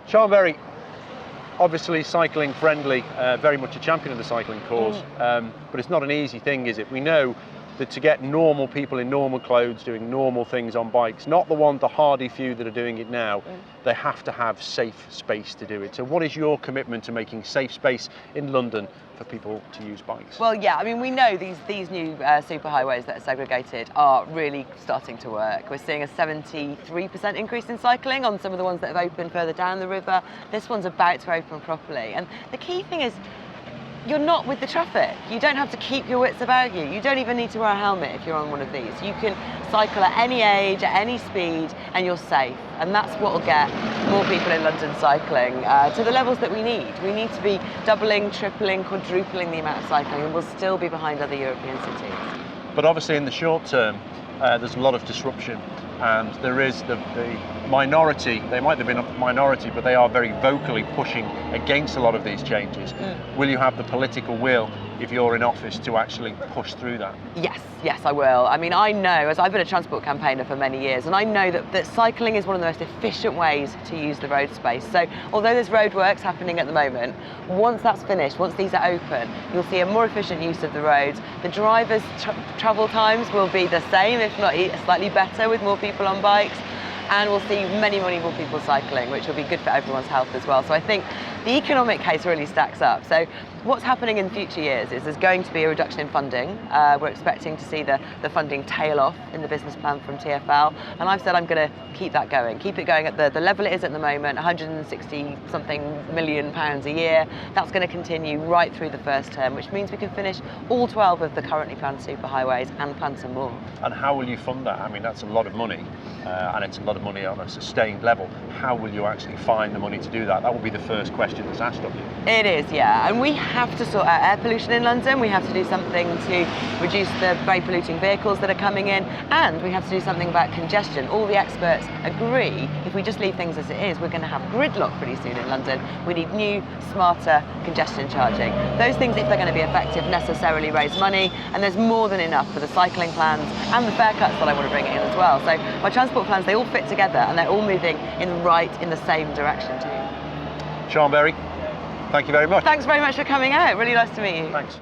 Siân Berry, obviously cycling friendly, very much a champion of the cycling cause, but it's not an easy thing, is it? We know that to get normal people in normal clothes doing normal things on bikes, not the hardy few that are doing it now, they have to have safe space to do it. So what is your commitment to making safe space in London for people to use bikes? Well, yeah, I mean, we know these new superhighways that are segregated are really starting to work. We're seeing a 73% increase in cycling on some of the ones that have opened further down the river. This one's about to open properly. And the key thing is, you're not with the traffic. You don't have to keep your wits about you. You don't even need to wear a helmet if you're on one of these. You can cycle at any age, at any speed, and you're safe. And that's what will get more people in London cycling to the levels that we need. We need to be doubling, tripling, quadrupling the amount of cycling, and we'll still be behind other European cities. But obviously in the short term, there's a lot of disruption, and there is the minority, they might have been a minority, but they are very vocally pushing against a lot of these changes. Will you have the political will, if you're in office, to actually push through that? Yes, I will. I mean, I know, as I've been a transport campaigner for many years, and I know that cycling is one of the most efficient ways to use the road space. So although there's roadworks happening at the moment, once that's finished, once these are open, you'll see a more efficient use of the roads. The drivers' travel times will be the same, if not slightly better, with more people on bikes. And we'll see many, many more people cycling, which will be good for everyone's health as well. So I think the economic case really stacks up. So what's happening in future years is there's going to be a reduction in funding. We're expecting to see the funding tail off in the business plan from TfL. And I've said I'm going to keep that going, keep it going at the level it is at the moment, 160-something million pounds a year. That's going to continue right through the first term, which means we can finish all 12 of the currently planned superhighways and plan some more. And how will you fund that? I mean, that's a lot of money, and it's a lot of money on a sustained level. How will you actually find the money to do that? That will be the first question that's asked of you. It is, yeah. And we have to sort out air pollution in London. We have to do something to reduce the very polluting vehicles that are coming in, and we have to do something about congestion. All the experts agree if we just leave things as it is, we're going to have gridlock pretty soon in London. We need new, smarter congestion charging. Those things, if they're going to be effective, necessarily raise money, and there's more than enough for the cycling plans and the fare cuts that I want to bring in as well. So my transport plans, they all fit together, and they're all moving in the same direction too. Siân Berry, thank you very much. Thanks very much for coming out. Really nice to meet you. Thanks.